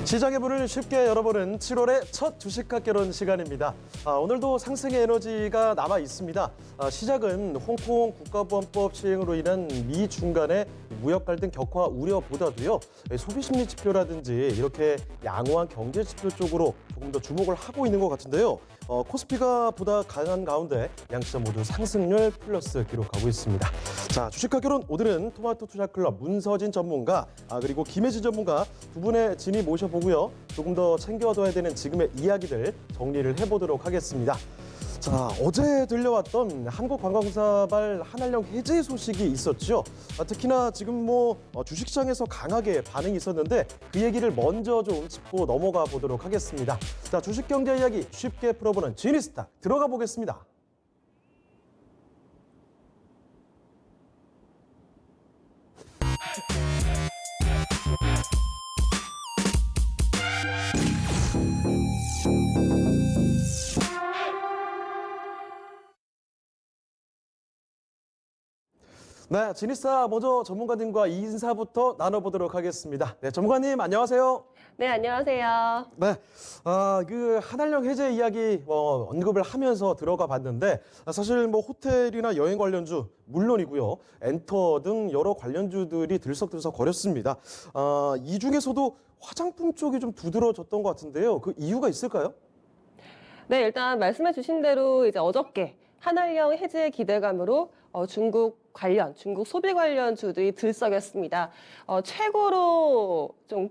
시장의 문을 쉽게 열어보는 7월의 첫 주식학개론 시간입니다. 오늘도 상승의 에너지가 남아 있습니다. 시작은 홍콩 국가보안법 시행으로 인한 미중 간의 무역 갈등 격화 우려보다도요. 소비 심리 지표라든지 이렇게 양호한 경제 지표 쪽으로 조금 더 주목을 하고 있는 것 같은데요. 코스피가 보다 강한 가운데 양시장 모두 상승률 플러스 기록하고 있습니다. 자, 주식학개론 오늘은 토마토 투자클럽 문서진 전문가 그리고 김혜진 전문가 두 분의 진의 모셔보고요. 조금 더 챙겨둬야 되는 지금의 이야기들 정리를 해보도록 하겠습니다. 자, 어제 들려왔던 한국관광사발 한알령 해제 소식이 있었죠. 특히나 지금 주식시장에서 강하게 반응이 있었는데 그 얘기를 먼저 좀 짚고 넘어가 보도록 하겠습니다. 자, 주식경제 이야기 쉽게 풀어보는 지니스타 들어가 보겠습니다. 네, 지니스타 먼저 전문가님과 인사부터 나눠보도록 하겠습니다. 네, 전문가님 안녕하세요. 네, 안녕하세요. 네, 그 한알령 해제 이야기 언급을 하면서 들어가 봤는데 사실 호텔이나 여행 관련주 물론이고요, 엔터 등 여러 관련주들이 들썩들썩 거렸습니다. 이 중에서도 화장품 쪽이 좀 두드러졌던 것 같은데요. 그 이유가 있을까요? 네, 일단 말씀해 주신 대로 이제 어저께 한알령 해제 기대감으로 중국 소비 관련주들이 들썩였습니다. 최고로 좀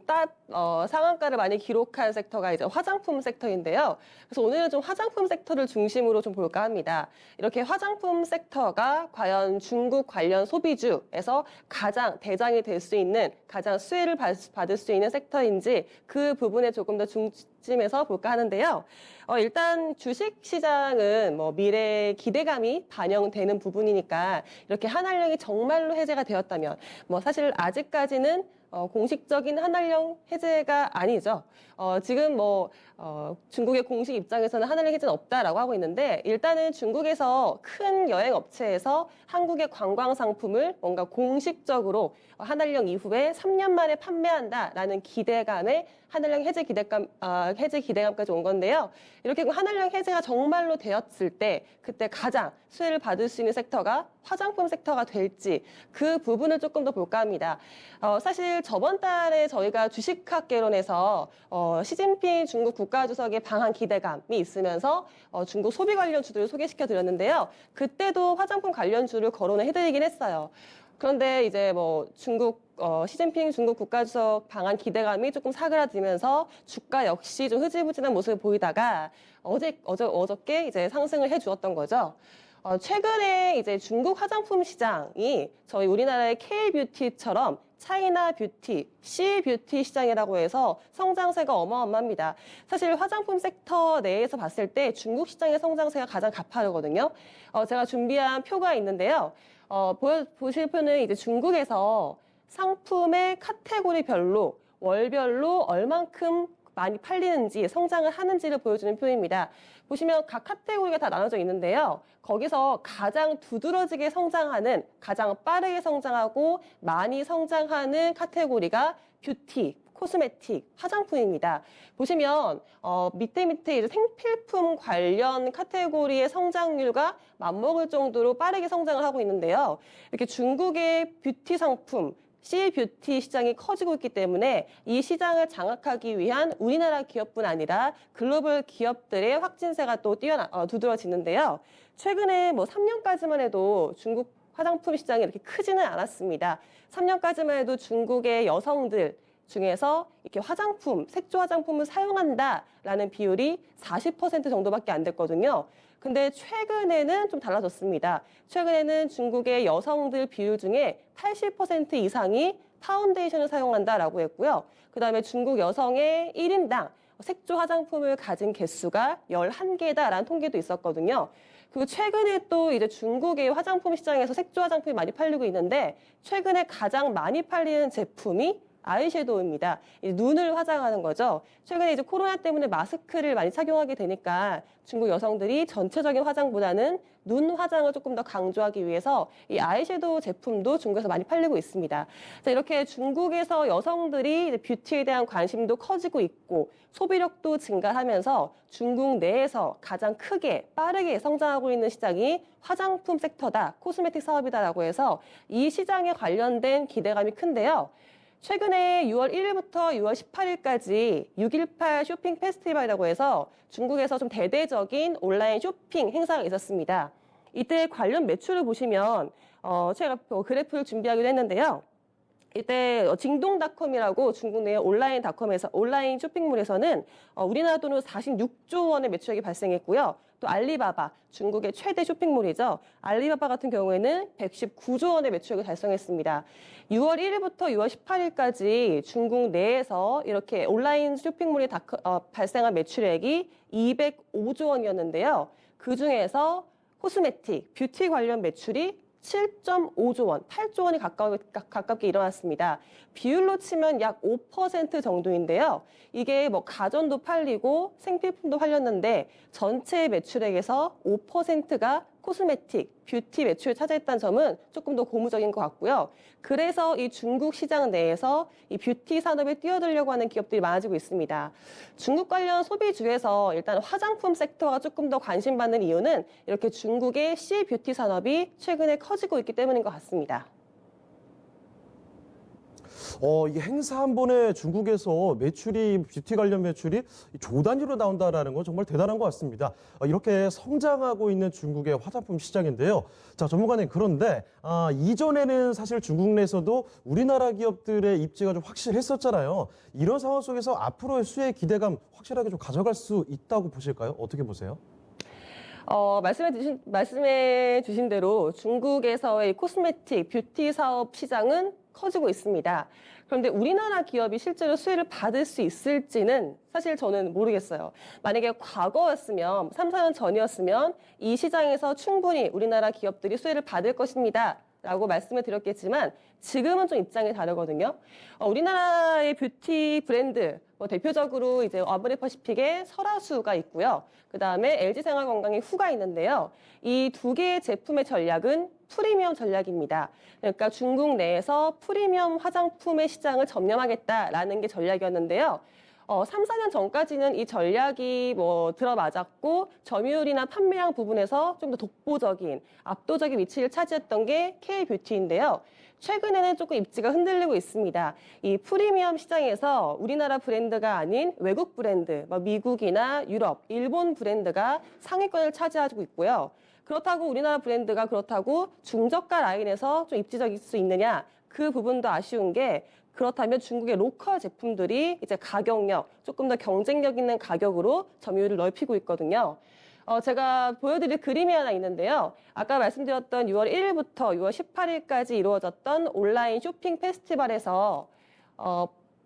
상한가를 많이 기록한 섹터가 이제 화장품 섹터인데요. 그래서 오늘은 좀 화장품 섹터를 중심으로 좀 볼까 합니다. 이렇게 화장품 섹터가 과연 중국 관련 소비주에서 가장 대장이 될 수 있는, 가장 수혜를 받을 수 있는 섹터인지 그 부분에 조금 더 중심에서 볼까 하는데요. 일단 주식 시장은 미래의 기대감이 반영되는 부분이니까 이렇게 한알령이 정말로 해제가 되었다면 사실 아직까지는 공식적인 한알령 해제가 아니죠. 지금 중국의 공식 입장에서는 한알령 해제는 없다라고 하고 있는데, 일단은 중국에서 큰 여행 업체에서 한국의 관광 상품을 뭔가 공식적으로 한알령 이후에 3년 만에 판매한다라는 기대감에 한알령 해제 기대감까지 온 건데요. 이렇게 한알령 해제가 정말로 되었을 때 그때 가장 수혜를 받을 수 있는 섹터가 화장품 섹터가 될지 그 부분을 조금 더 볼까 합니다. 사실 저번 달에 저희가 주식학개론에서 시진핑 중국 국가주석의 방한 기대감이 있으면서 중국 소비 관련주들을 소개시켜 드렸는데요. 그때도 화장품 관련주를 거론을 해드리긴 했어요. 그런데 이제 시진핑 중국 국가주석 방한 기대감이 조금 사그라들면서 주가 역시 좀 흐지부진한 모습을 보이다가 어저께 이제 상승을 해주었던 거죠. 최근에 이제 중국 화장품 시장이 저희 우리나라의 K뷰티처럼 차이나 뷰티, C뷰티 시장이라고 해서 성장세가 어마어마합니다. 사실 화장품 섹터 내에서 봤을 때 중국 시장의 성장세가 가장 가파르거든요. 제가 준비한 표가 있는데요. 보실 표는 이제 중국에서 상품의 카테고리별로 월별로 얼만큼 많이 팔리는지 성장을 하는지를 보여주는 표입니다. 보시면 각 카테고리가 다 나눠져 있는데요. 거기서 가장 두드러지게 성장하는, 가장 빠르게 성장하고 많이 성장하는 카테고리가 뷰티, 코스메틱, 화장품입니다. 보시면 밑에 이제 생필품 관련 카테고리의 성장률과 맞먹을 정도로 빠르게 성장을 하고 있는데요. 이렇게 중국의 뷰티 상품, C뷰티 시장이 커지고 있기 때문에 이 시장을 장악하기 위한 우리나라 기업뿐 아니라 글로벌 기업들의 확진세가 또 두드러지는데요. 최근에 3년까지만 해도 중국 화장품 시장이 이렇게 크지는 않았습니다. 3년까지만 해도 중국의 여성들 중에서 이렇게 색조 화장품을 사용한다라는 비율이 40% 정도밖에 안 됐거든요. 근데 최근에는 좀 달라졌습니다. 최근에는 중국의 여성들 비율 중에 80% 이상이 파운데이션을 사용한다라고 했고요. 그다음에 중국 여성의 1인당 색조 화장품을 가진 개수가 11개다라는 통계도 있었거든요. 그리고 최근에 또 이제 중국의 화장품 시장에서 색조 화장품이 많이 팔리고 있는데 최근에 가장 많이 팔리는 제품이 아이섀도우입니다. 이제 눈을 화장하는 거죠. 최근에 이제 코로나 때문에 마스크를 많이 착용하게 되니까 중국 여성들이 전체적인 화장보다는 눈 화장을 조금 더 강조하기 위해서 이 아이섀도우 제품도 중국에서 많이 팔리고 있습니다. 자, 이렇게 중국에서 여성들이 이제 뷰티에 대한 관심도 커지고 있고 소비력도 증가하면서 중국 내에서 가장 크게 빠르게 성장하고 있는 시장이 화장품 섹터다, 코스메틱 사업이다라고 해서 이 시장에 관련된 기대감이 큰데요. 최근에 6월 1일부터 6월 18일까지 6.18 쇼핑 페스티벌이라고 해서 중국에서 좀 대대적인 온라인 쇼핑 행사가 있었습니다. 이때 관련 매출을 보시면 제가 그래프를 준비하기도 했는데요. 이때 징동닷컴이라고 중국 내 온라인 쇼핑몰에서는 우리나라 돈으로 46조 원의 매출액이 발생했고요. 또 알리바바, 중국의 최대 쇼핑몰이죠. 알리바바 같은 경우에는 119조 원의 매출액을 달성했습니다. 6월 1일부터 6월 18일까지 중국 내에서 이렇게 온라인 쇼핑몰이 발생한 매출액이 205조 원이었는데요. 그중에서 코스메틱, 뷰티 관련 매출이 7.5조 원, 8조 원이 가깝게 일어났습니다. 비율로 치면 약 5% 정도인데요. 이게 뭐 가전도 팔리고 생필품도 팔렸는데 전체 매출액에서 5%가 코스메틱, 뷰티 매출을 차지했다는 점은 조금 더 고무적인 것 같고요. 그래서 이 중국 시장 내에서 이 뷰티 산업에 뛰어들려고 하는 기업들이 많아지고 있습니다. 중국 관련 소비주에서 일단 화장품 섹터가 조금 더 관심받는 이유는 이렇게 중국의 C뷰티 산업이 최근에 커지고 있기 때문인 것 같습니다. 이 행사 한 번에 중국에서 뷰티 관련 매출이 조 단위로 나온다는 건 정말 대단한 것 같습니다. 이렇게 성장하고 있는 중국의 화장품 시장인데요. 자, 전문가님, 그런데 이전에는 사실 중국 내에서도 우리나라 기업들의 입지가 좀 확실했었잖아요. 이런 상황 속에서 앞으로의 수혜 기대감 확실하게 좀 가져갈 수 있다고 보실까요? 어떻게 보세요? 말씀해 주신 대로 중국에서의 코스메틱, 뷰티 사업 시장은 커지고 있습니다. 그런데 우리나라 기업이 실제로 수혜를 받을 수 있을지는 사실 저는 모르겠어요. 만약에 과거였으면, 3, 4년 전이었으면 이 시장에서 충분히 우리나라 기업들이 수혜를 받을 것입니다. 라고 말씀을 드렸겠지만 지금은 좀 입장이 다르거든요. 우리나라의 뷰티 브랜드, 대표적으로 이제 아브레퍼시픽의 설화수가 있고요. 그 다음에 LG생활건강의 후가 있는데요. 이 두 개의 제품의 전략은 프리미엄 전략입니다. 그러니까 중국 내에서 프리미엄 화장품의 시장을 점령하겠다라는 게 전략이었는데요. 3, 4년 전까지는 이 전략이 들어맞았고 점유율이나 판매량 부분에서 좀 더 독보적인, 압도적인 위치를 차지했던 게 K뷰티인데요. 최근에는 조금 입지가 흔들리고 있습니다. 이 프리미엄 시장에서 우리나라 브랜드가 아닌 외국 브랜드, 미국이나 유럽, 일본 브랜드가 상위권을 차지하고 있고요. 그렇다고 우리나라 브랜드가 그렇다고 중저가 라인에서 좀 입지적일 수 있느냐? 그 부분도 아쉬운 게 그렇다면 중국의 로컬 제품들이 이제 가격력, 조금 더 경쟁력 있는 가격으로 점유율을 넓히고 있거든요. 제가 보여드릴 그림이 하나 있는데요. 아까 말씀드렸던 6월 1일부터 6월 18일까지 이루어졌던 온라인 쇼핑 페스티벌에서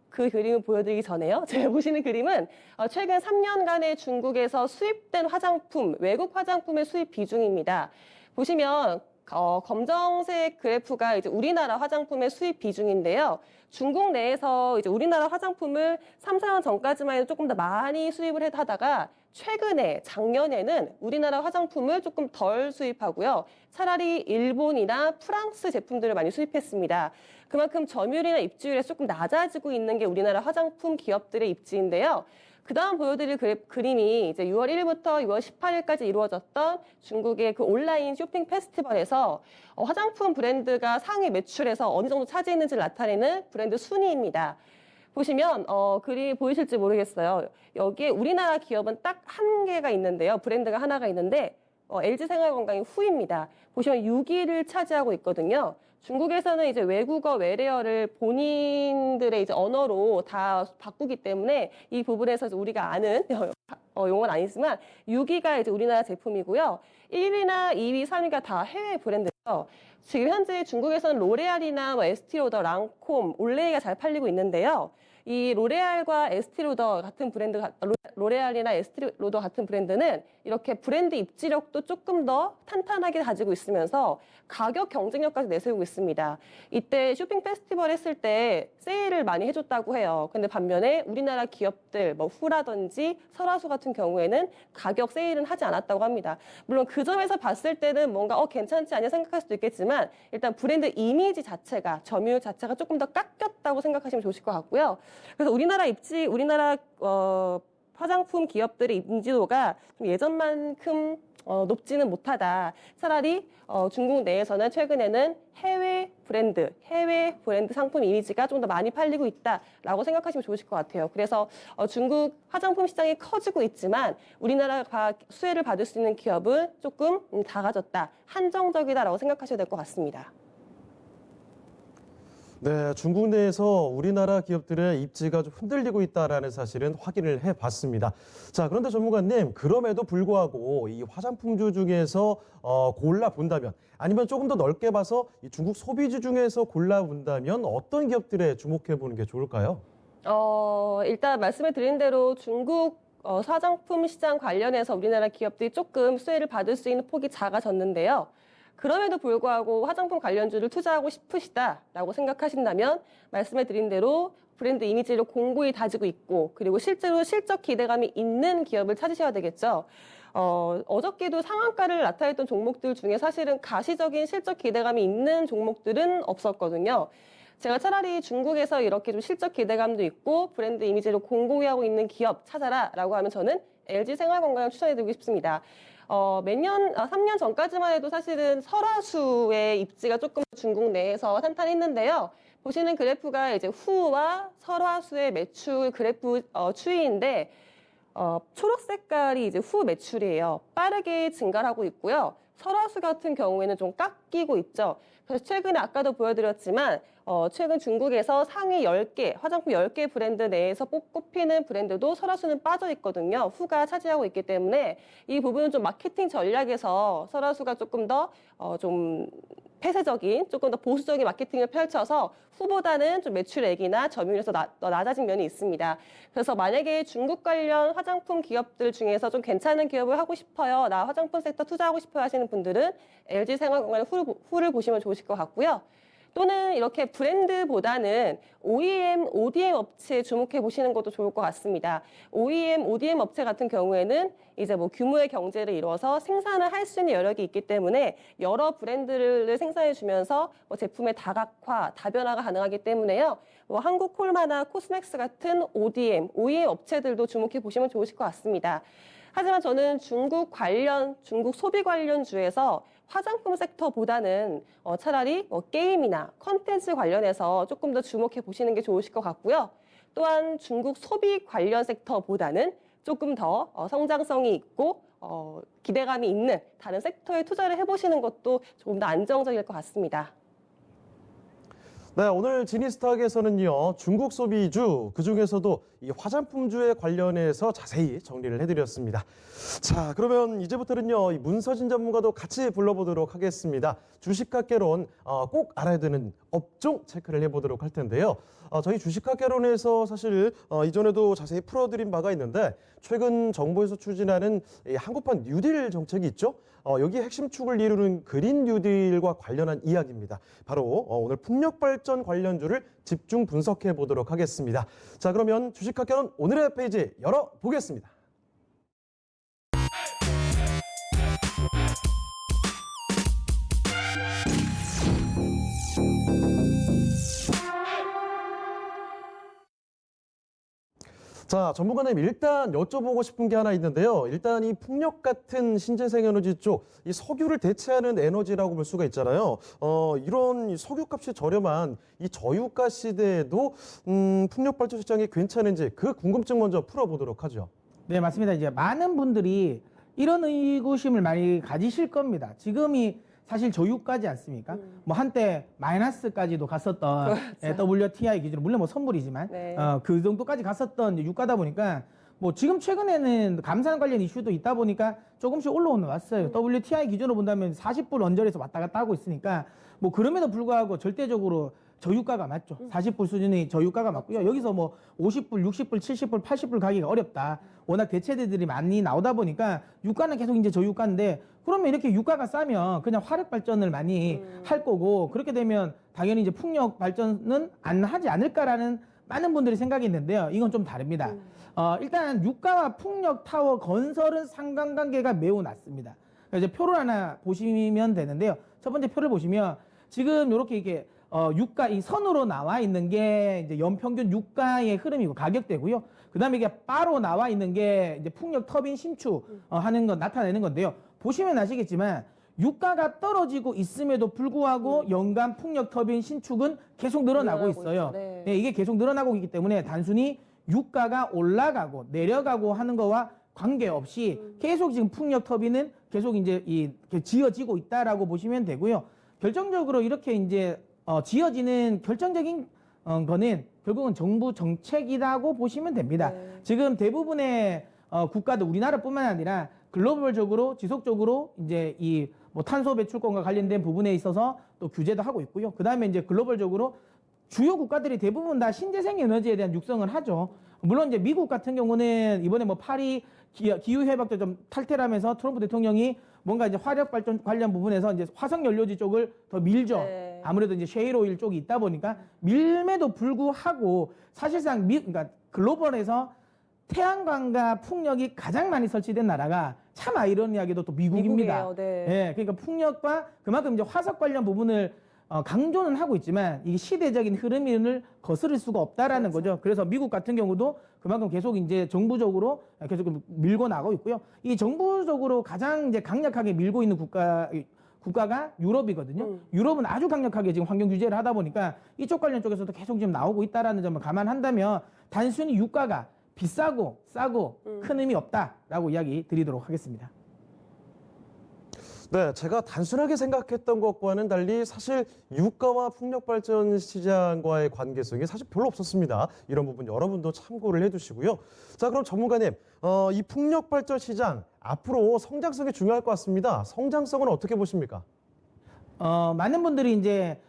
그 그림을 보여드리기 전에요. 제가 보시는 그림은 최근 3년간의 중국에서 수입된 화장품, 외국 화장품의 수입 비중입니다. 보시면 검정색 그래프가 이제 우리나라 화장품의 수입 비중인데요. 중국 내에서 이제 우리나라 화장품을 3, 4년 전까지만 해도 조금 더 많이 수입을 하다가 최근에 작년에는 우리나라 화장품을 조금 덜 수입하고요. 차라리 일본이나 프랑스 제품들을 많이 수입했습니다. 그만큼 점유율이나 입지율이 조금 낮아지고 있는 게 우리나라 화장품 기업들의 입지인데요. 그 다음 보여드릴 그림이 이제 6월 1일부터 6월 18일까지 이루어졌던 중국의 그 온라인 쇼핑 페스티벌에서 화장품 브랜드가 상위 매출에서 어느 정도 차지했는지를 나타내는 브랜드 순위입니다. 보시면 그림이 보이실지 모르겠어요. 여기에 우리나라 기업은 딱 한 개가 있는데요. 브랜드가 하나가 있는데 LG생활건강이 후입니다. 보시면 6위를 차지하고 있거든요. 중국에서는 이제 외국어, 외래어를 본인들의 이제 언어로 다 바꾸기 때문에 이 부분에서 우리가 아는 용어는 아니지만 6위가 이제 우리나라 제품이고요. 1위나 2위, 3위가 다 해외 브랜드예요. 지금 현재 중국에서는 로레알이나 에스티로더, 랑콤, 올레이가 잘 팔리고 있는데요. 이 로레알과 에스티로더 같은 로레알이나 에스티로더 같은 브랜드는 이렇게 브랜드 입지력도 조금 더 탄탄하게 가지고 있으면서 가격 경쟁력까지 내세우고 있습니다. 이때 쇼핑 페스티벌 했을 때 세일을 많이 해줬다고 해요. 근데 반면에 우리나라 기업들, 뭐 후라든지 설화수 같은 경우에는 가격 세일은 하지 않았다고 합니다. 물론 그 점에서 봤을 때는 뭔가 괜찮지 않냐 생각할 수도 있겠지만 일단 브랜드 이미지 자체가 점유율 자체가 조금 더 깎였다고 생각하시면 좋으실 것 같고요. 그래서 우리나라 화장품 기업들의 인지도가 좀 예전만큼 높지는 못하다. 차라리 중국 내에서는 최근에는 해외 브랜드 상품 이미지가 좀 더 많이 팔리고 있다라고 생각하시면 좋으실 것 같아요. 그래서 중국 화장품 시장이 커지고 있지만 우리나라가 수혜를 받을 수 있는 기업은 조금 작아졌다, 한정적이다라고 생각하셔야 될 것 같습니다. 네, 중국 내에서 우리나라 기업들의 입지가 좀 흔들리고 있다라는 사실은 확인을 해봤습니다. 자, 그런데 전문가님, 그럼에도 불구하고 이 화장품주 중에서 골라본다면, 아니면 조금 더 넓게 봐서 이 중국 소비주 중에서 골라본다면 어떤 기업들에 주목해보는 게 좋을까요? 일단 말씀을 드린 대로 중국 화장품 시장 관련해서 우리나라 기업들이 조금 수혜를 받을 수 있는 폭이 작아졌는데요. 그럼에도 불구하고 화장품 관련주를 투자하고 싶으시다라고 생각하신다면 말씀해 드린 대로 브랜드 이미지를 공고히 다지고 있고 그리고 실제로 실적 기대감이 있는 기업을 찾으셔야 되겠죠. 어저께도 상한가를 나타냈던 종목들 중에 사실은 가시적인 실적 기대감이 있는 종목들은 없었거든요. 제가 차라리 중국에서 이렇게 좀 실적 기대감도 있고 브랜드 이미지를 공고히 하고 있는 기업 찾아라라고 하면 저는 LG 생활건강을 추천해드리고 싶습니다. 3년 전까지만 해도 사실은 설화수의 입지가 조금 중국 내에서 탄탄했는데요. 보시는 그래프가 이제 후와 설화수의 매출 그래프 추이인데, 초록 색깔이 이제 후 매출이에요. 빠르게 증가를 하고 있고요. 설화수 같은 경우에는 좀 깎이고 있죠. 그래서 최근에 아까도 보여드렸지만 최근 중국에서 상위 10개, 화장품 10개 브랜드 내에서 꼽히는 브랜드도 설화수는 빠져 있거든요. 후가 차지하고 있기 때문에 이 부분은 좀 마케팅 전략에서 설화수가 조금 더 좀 폐쇄적인, 조금 더 보수적인 마케팅을 펼쳐서 후보다는 좀 매출액이나 점유율에서 낮아진 면이 있습니다. 그래서 만약에 중국 관련 화장품 기업들 중에서 좀 괜찮은 기업을 하고 싶어요, 나 화장품 섹터 투자하고 싶어요 하시는 분들은 LG 생활건강의 후를 보시면 좋으실 것 같고요. 또는 이렇게 브랜드보다는 OEM, ODM 업체에 주목해 보시는 것도 좋을 것 같습니다. OEM, ODM 업체 같은 경우에는 이제 뭐 규모의 경제를 이뤄서 생산을 할 수 있는 여력이 있기 때문에 여러 브랜드를 생산해 주면서 뭐 제품의 다각화, 다변화가 가능하기 때문에요. 뭐 한국콜마나 코스맥스 같은 ODM, OEM 업체들도 주목해 보시면 좋으실 것 같습니다. 하지만 저는 중국 소비 관련주에서 화장품 섹터보다는 차라리 뭐 게임이나 컨텐츠 관련해서 조금 더 주목해 보시는 게 좋으실 것 같고요. 또한 중국 소비 관련 섹터보다는 조금 더 성장성이 있고 기대감이 있는 다른 섹터에 투자를 해보시는 것도 조금 더 안정적일 것 같습니다. 네, 오늘 지니스탁에서는요, 중국 소비주, 그중에서도 이 화장품주에 관련해서 자세히 정리를 해드렸습니다. 자, 그러면 이제부터는요, 이 문서진 전문가도 같이 불러보도록 하겠습니다. 주식학개론 꼭 알아야 되는 업종 체크를 해보도록 할 텐데요. 저희 주식학개론에서 사실 이전에도 자세히 풀어드린 바가 있는데 최근 정부에서 추진하는 이 한국판 뉴딜 정책이 있죠. 여기 핵심 축을 이루는 그린 뉴딜과 관련한 이야기입니다. 바로 오늘 풍력발전 관련주를 집중 분석해 보도록 하겠습니다. 자, 그러면 주식학개론 오늘의 페이지 열어보겠습니다. 자, 전문가님, 일단 여쭤보고 싶은 게 하나 있는데요. 일단 이 풍력 같은 신재생 에너지 쪽, 이 석유를 대체하는 에너지라고 볼 수가 있잖아요. 이런 석유값이 저렴한 이 저유가 시대에도 풍력 발전 시장이 괜찮은지 그 궁금증 먼저 풀어보도록 하죠. 네, 맞습니다. 이제 많은 분들이 이런 의구심을 많이 가지실 겁니다. 지금이 사실 저유가지 않습니까? 뭐 한때 마이너스까지도 갔었던 WTI 기준으로 물론 뭐 선물이지만 네. 그 정도까지 갔었던 이제 유가다 보니까 뭐 지금 최근에는 감산 관련 이슈도 있다 보니까 조금씩 올라오는 왔어요. WTI 기준으로 본다면 40불 언저리에서 왔다 갔다 하고 있으니까 뭐 그럼에도 불구하고 절대적으로 저유가가 맞죠. 40불 수준의 저유가가 맞고요. 여기서 뭐 50불, 60불, 70불, 80불 가기가 어렵다. 워낙 대체들이 많이 나오다 보니까 유가는 계속 이제 저유가인데 그러면 이렇게 유가가 싸면 그냥 화력 발전을 많이 할 거고 그렇게 되면 당연히 이제 풍력 발전은 안 하지 않을까라는 많은 분들이 생각이 있는데요. 이건 좀 다릅니다. 일단 유가와 풍력 타워 건설은 상관관계가 매우 낮습니다. 이제 표를 하나 보시면 되는데요. 첫 번째 표를 보시면 지금 이렇게 이게 유가 이 선으로 나와 있는 게 이제 연평균 유가의 흐름이고 가격대고요. 그다음에 이게 바로 나와 있는 게 이제 풍력 터빈 신축 하는 거 나타내는 건데요. 보시면 아시겠지만 유가가 떨어지고 있음에도 불구하고 연간 풍력 터빈 신축은 계속 늘어나고 있어요. 네. 네, 이게 계속 늘어나고 있기 때문에 단순히 유가가 올라가고 내려가고 하는 거와 관계없이 계속 지금 풍력 터빈은 계속 이제 지어지고 있다라고 보시면 되고요. 결정적으로 이렇게 이제 지어지는 결정적인 거는 결국은 정부 정책이라고 보시면 됩니다. 네. 지금 대부분의 국가들 우리나라뿐만 아니라 글로벌적으로 지속적으로 이제 이 뭐 탄소 배출권과 관련된 부분에 있어서 또 규제도 하고 있고요. 그다음에 이제 글로벌적으로 주요 국가들이 대부분 다 신재생 에너지에 대한 육성을 하죠. 물론 이제 미국 같은 경우는 이번에 뭐 파리 기후 협약도 좀 탈퇴를 하면서 트럼프 대통령이 뭔가 이제 화력 발전 관련 부분에서 이제 화석 연료지 쪽을 더 밀죠. 네. 아무래도 이제 셰일 오일 쪽이 있다 보니까 밀매도 불구하고 사실상 그러니까 글로벌에서 태양광과 풍력이 가장 많이 설치된 나라가 참 아이러니하게도 또 미국입니다. 미국이에요. 네. 예, 그러니까 풍력과 그만큼 이제 화석 관련 부분을 강조는 하고 있지만 이게 시대적인 흐름을 거스를 수가 없다라는 거죠. 그래서 미국 같은 경우도 그만큼 계속 이제 정부적으로 계속 밀고 나가고 있고요. 이 정부적으로 가장 이제 강력하게 밀고 있는 국가가 유럽이거든요. 유럽은 아주 강력하게 지금 환경 규제를 하다 보니까 이쪽 관련 쪽에서도 계속 지금 나오고 있다라는 점을 감안한다면 단순히 유가가 비싸고 싸고 큰 의미 없다라고 이야기 드리도록 하겠습니다. 네, 제가 단순하게 생각했던 것과는 달리 사실 유가와 풍력 발전 시장과의 관계성이 사실 별로 없었습니다. 이런 부분 여러분도 참고를 해두시고요. 자, 그럼 전문가님, 이 풍력 발전 시장 앞으로 성장성이 중요할 것 같습니다. 성장성은 어떻게 보십니까? 많은 분들이 이제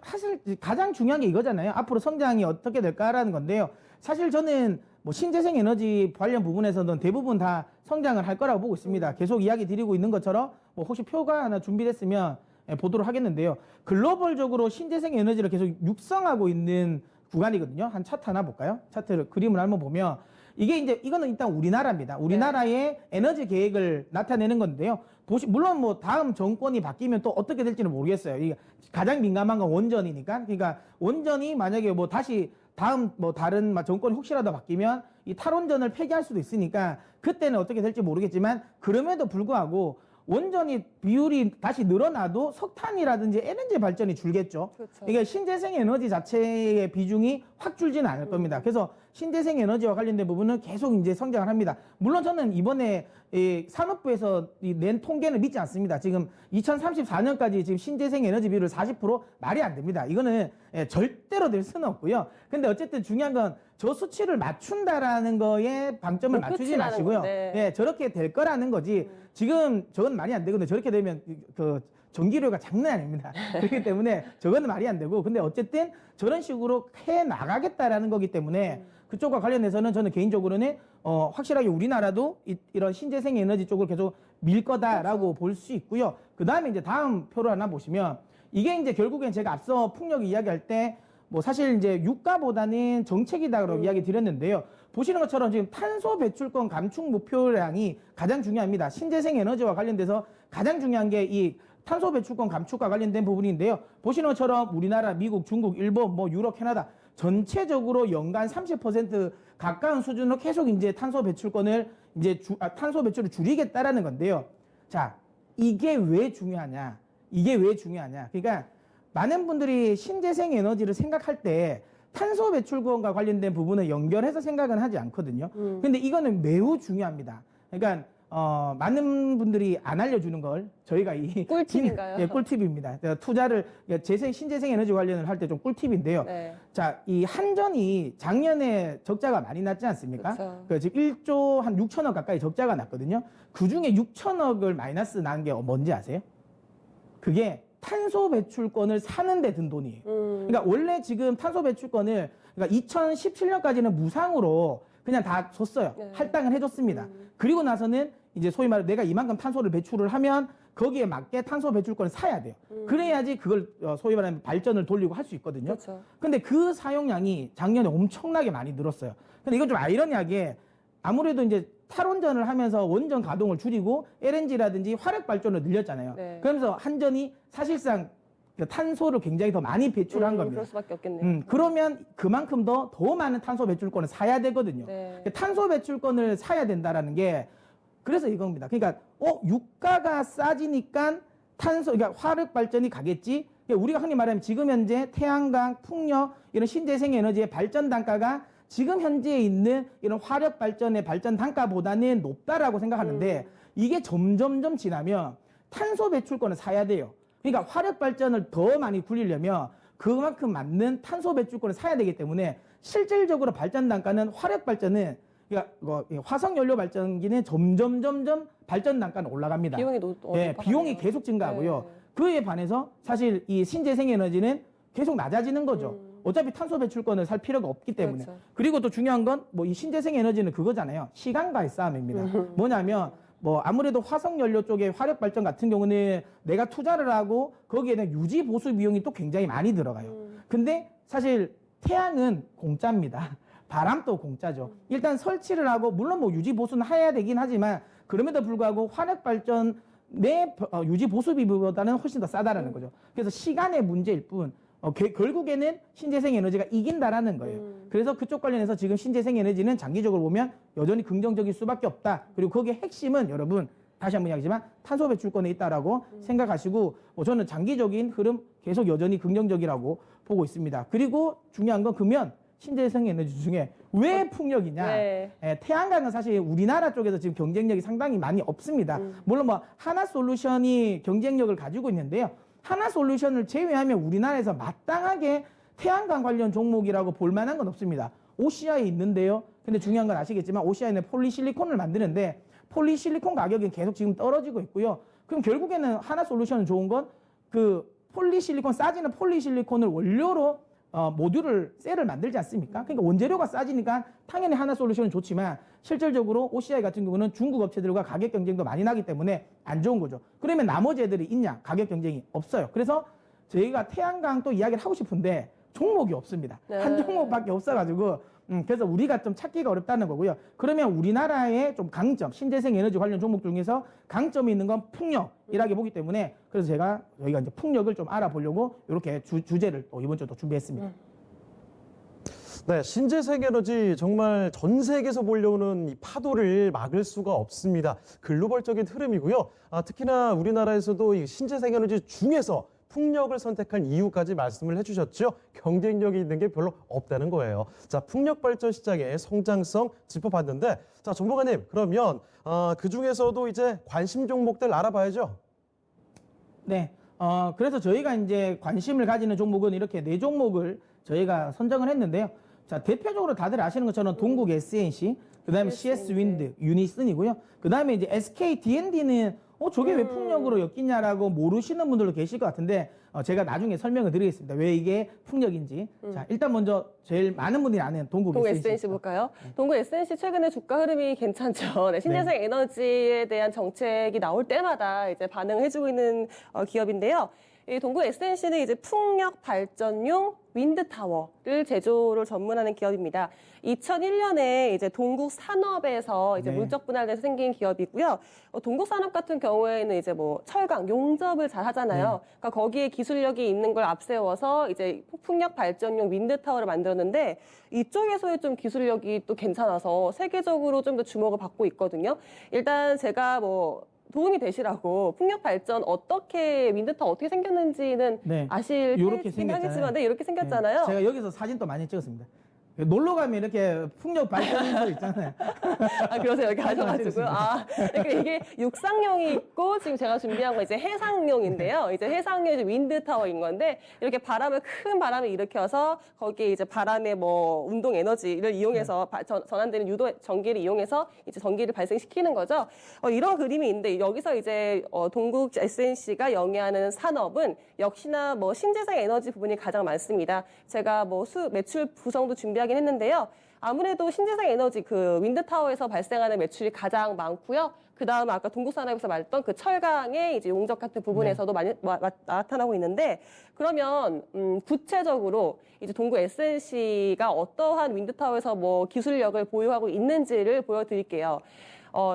사실 가장 중요한 게 이거잖아요. 앞으로 성장이 어떻게 될까라는 건데요. 사실 저는 뭐 신재생 에너지 관련 부분에서는 대부분 다 성장을 할 거라고 보고 있습니다. 계속 이야기 드리고 있는 것처럼 뭐 혹시 표가 하나 준비됐으면 보도록 하겠는데요. 글로벌적으로 신재생 에너지를 계속 육성하고 있는 구간이거든요. 한 차트 하나 볼까요? 차트를 그림을 한번 보면 이게 이제 이거는 일단 우리나라입니다. 우리나라의 에너지 계획을 나타내는 건데요. 물론 뭐 다음 정권이 바뀌면 또 어떻게 될지는 모르겠어요. 이게 가장 민감한 건 원전이니까. 그러니까 원전이 만약에 뭐 다시 다음 뭐 다른 정권이 혹시라도 바뀌면 이 탈원전을 폐기할 수도 있으니까 그때는 어떻게 될지 모르겠지만 그럼에도 불구하고 원전이 비율이 다시 늘어나도 석탄이라든지 에너지 발전이 줄겠죠. 그렇죠. 이게 신재생 에너지 자체의 비중이 확 줄지는 않을 겁니다. 그래서 신재생 에너지와 관련된 부분은 계속 이제 성장을 합니다. 물론 저는 이번에 산업부에서 낸 통계는 믿지 않습니다. 지금 2034년까지 지금 신재생 에너지 비율을 40% 말이 안 됩니다. 이거는 절대로 될 수는 없고요. 근데 어쨌든 중요한 건 저 수치를 맞춘다라는 거에 방점을 맞추지 마시고요. 네. 예, 저렇게 될 거라는 거지. 지금 저건 말이 안 되거든요. 저렇게 되면 그 전기료가 장난 아닙니다. 그렇기 때문에 저거는 말이 안 되고, 근데 어쨌든 저런 식으로 해 나가겠다라는 거기 때문에 그쪽과 관련해서는 저는 개인적으로는 확실하게 우리나라도 이런 신재생 에너지 쪽을 계속 밀 거다라고 볼 수 있고요. 그 다음에 이제 다음 표를 하나 보시면 이게 이제 결국엔 제가 앞서 풍력 이야기할 때 뭐 사실 이제 유가보다는 정책이다라고 이야기 드렸는데요. 보시는 것처럼 지금 탄소 배출권 감축 목표량이 가장 중요합니다. 신재생 에너지와 관련돼서 가장 중요한 게 이 탄소 배출권 감축과 관련된 부분인데요. 보시는 것처럼 우리나라, 미국, 중국, 일본, 뭐 유럽, 캐나다 전체적으로 연간 30% 가까운 수준으로 계속 이제 탄소 배출권을 이제 탄소 배출을 줄이겠다라는 건데요. 자, 이게 왜 중요하냐? 그러니까 많은 분들이 신재생 에너지를 생각할 때 탄소 배출권과 관련된 부분을 연결해서 생각은 하지 않거든요. 근데 이거는 매우 중요합니다. 그러니까 많은 분들이 안 알려주는 걸 저희가 이 꿀팁인가요? 예, 꿀팁입니다. 투자를 신재생 에너지 관련을 할 때 좀 꿀팁인데요. 네. 자, 이 한전이 작년에 적자가 많이 났지 않습니까? 그렇죠. 그 지금 1조 한 6천억 가까이 적자가 났거든요. 그 중에 6천억을 마이너스 난 게 뭔지 아세요? 그게 탄소 배출권을 사는데 든 돈이에요. 그러니까 원래 지금 탄소 배출권을 그러니까 2017년까지는 무상으로 그냥 다 줬어요. 네. 할당을 해줬습니다. 그리고 나서는 이제 소위 말해 내가 이만큼 탄소를 배출을 하면 거기에 맞게 탄소 배출권을 사야 돼요. 그래야지 그걸 소위 말하는 발전을 돌리고 할 수 있거든요. 그렇죠. 근데 그 사용량이 작년에 엄청나게 많이 늘었어요. 근데 이건 좀 아이러니하게 아무래도 이제 탈원전을 하면서 원전 가동을 줄이고 LNG라든지 화력 발전을 늘렸잖아요. 네. 그러면서 한전이 사실상 그 탄소를 굉장히 더 많이 배출한 겁니다. 그럴 수밖에 없겠네요. 그러면 그만큼 더 많은 탄소 배출권을 사야 되거든요. 네. 탄소 배출권을 사야 된다라는 게 그래서 이겁니다. 그러니까 유가가 싸지니까 그러니까 화력 발전이 가겠지. 그러니까 우리가 흔히 말하면 지금 현재 태양광, 풍력 이런 신재생 에너지의 발전 단가가 지금 현재 있는 이런 화력 발전의 발전 단가보다는 높다라고 생각하는데 이게 점점점 지나면 탄소 배출권을 사야 돼요. 그러니까 화력 발전을 더 많이 굴리려면 그만큼 맞는 탄소 배출권을 사야 되기 때문에 실질적으로 발전 단가는 화력 발전은 그러니까 화석 연료 발전기는 점점 발전 단가는 올라갑니다. 비용이 비용이 계속 증가하고요. 네. 그에 반해서 사실 이 신재생 에너지는 계속 낮아지는 거죠. 어차피 탄소 배출권을 살 필요가 없기 때문에. 그렇죠. 그리고 또 중요한 건 뭐 이 신재생 에너지는 그거잖아요. 시간과의 싸움입니다. 뭐냐면 뭐 아무래도 화석 연료 쪽에 화력 발전 같은 경우는 내가 투자를 하고 거기에 대한 유지 보수 비용이 또 굉장히 많이 들어가요. 근데 사실 태양은 공짜입니다. 바람도 공짜죠. 일단 설치를 하고 물론 뭐 유지 보수는 해야 되긴 하지만 그럼에도 불구하고 화력 발전 내 유지 보수비보다는 훨씬 더 싸다라는 거죠. 그래서 시간의 문제일 뿐 결국에는 신재생 에너지가 이긴다라는 거예요. 그래서 그쪽 관련해서 지금 신재생 에너지는 장기적으로 보면 여전히 긍정적일 수밖에 없다. 그리고 거기에 핵심은 여러분 다시 한번 이야기지만 탄소 배출권에 있다라고 생각하시고 저는 장기적인 흐름 계속 여전히 긍정적이라고 보고 있습니다. 그리고 중요한 건 그러면 신재생 에너지 중에 왜 풍력이냐? 네. 태양광은 사실 우리나라 쪽에서 지금 경쟁력이 상당히 많이 없습니다. 물론 뭐 하나솔루션이 경쟁력을 가지고 있는데요. 하나솔루션을 제외하면 우리나라에서 마땅하게 태양광 관련 종목이라고 볼 만한 건 없습니다. OCI에 있는데요. 근데 중요한 건 아시겠지만 OCI는 폴리실리콘을 만드는데 폴리실리콘 가격이 계속 지금 떨어지고 있고요. 그럼 결국에는 하나솔루션은 좋은 건 그 폴리실리콘 싸지는 폴리실리콘을 원료로 셀을 만들지 않습니까? 그러니까 원재료가 싸지니까 당연히 하나솔루션은 좋지만 실질적으로 OCI 같은 경우는 중국 업체들과 가격 경쟁도 많이 나기 때문에 안 좋은 거죠. 그러면 나머지 애들이 있냐? 가격 경쟁이 없어요. 그래서 저희가 태양광 또 이야기를 하고 싶은데 종목이 없습니다. 네. 한 종목밖에 없어가지고 그래서 우리가 좀 찾기가 어렵다는 거고요. 그러면 우리나라의 좀 강점, 신재생 에너지 관련 종목 중에서 강점이 있는 건 풍력이라고 보기 때문에 그래서 저희가 이제 풍력을 좀 알아보려고 이렇게 주제를 또 이번 주에 또 준비했습니다. 네, 신재생 에너지 정말 전 세계에서 몰려오는 이 파도를 막을 수가 없습니다. 글로벌적인 흐름이고요. 특히나 우리나라에서도 이 신재생 에너지 중에서 풍력을 선택한 이유까지 말씀을 해주셨죠. 경쟁력이 있는 게 별로 없다는 거예요. 자, 풍력 발전 시장의 성장성 짚어봤는데, 자, 정보관님 그러면 그 중에서도 이제 관심 종목들 알아봐야죠. 네. 그래서 저희가 이제 관심을 가지는 종목은 이렇게 4종목을 저희가 선정을 했는데요. 자, 대표적으로 다들 아시는 것처럼 동국 SNC, 그 다음에 CS 윈드, 유니슨이고요. 그 다음에 이제 SK D&D는 저게 왜 풍력으로 엮이냐라고 모르시는 분들도 계실 것 같은데 제가 나중에 설명을 드리겠습니다. 왜 이게 풍력인지. 자, 일단 먼저 제일 많은 분들이 아는 동국 SNC 볼까요? 동국 SNC 최근에 주가 흐름이 괜찮죠. 네, 신재생 에너지에 대한 정책이 나올 때마다 이제 반응을 해주고 있는 기업인데요. 이 동국 SNC는 이제 풍력 발전용 윈드타워를 제조를 전문하는 기업입니다. 2001년에 이제 동국 산업에서 이제 네. 물적 분할돼서 생긴 기업이고요. 동국 산업 같은 경우에는 이제 뭐 철강, 용접을 잘 하잖아요. 그러니까 거기에 기술력이 있는 걸 앞세워서 이제 풍력 발전용 윈드타워를 만들었는데 이쪽에서의 좀 기술력이 또 괜찮아서 세계적으로 좀 더 주목을 받고 있거든요. 일단 제가 뭐 도움이 되시라고 풍력 발전 윈드타워 어떻게 생겼는지는 네. 아실 요렇게 테긴 하겠지만 생겼잖아요. 이렇게 생겼잖아요. 제가 여기서 사진도 많이 찍었습니다. 놀러 가면 이렇게 풍력 발전소 있잖아요. 아, 그래서 여기 가셔가지고요. 아, 그러니까 이게 육상용이 있고, 지금 제가 준비한 건 이제 해상용인데요. 이제 해상용 이제 윈드타워인 건데, 이렇게 큰 바람을 일으켜서, 거기에 이제 바람의 뭐, 운동 에너지를 이용해서, 전환되는 유도 전기를 이용해서 이제 전기를 발생시키는 거죠. 이런 그림이 있는데, 여기서 이제, 동국 SNC가 영위하는 산업은 역시나 뭐, 신재생 에너지 부분이 가장 많습니다. 제가 뭐, 매출 구성도 준비하긴 했는데요. 아무래도 신재생 에너지 그 윈드타워에서 발생하는 매출이 가장 많고요. 그 다음에 아까 동국산업에서 말했던 그 철강의 이제 용접 같은 부분에서도 많이 나타나고 있는데, 그러면 구체적으로 이제 동국 SNC가 어떠한 윈드타워에서 뭐 기술력을 보유하고 있는지를 보여드릴게요.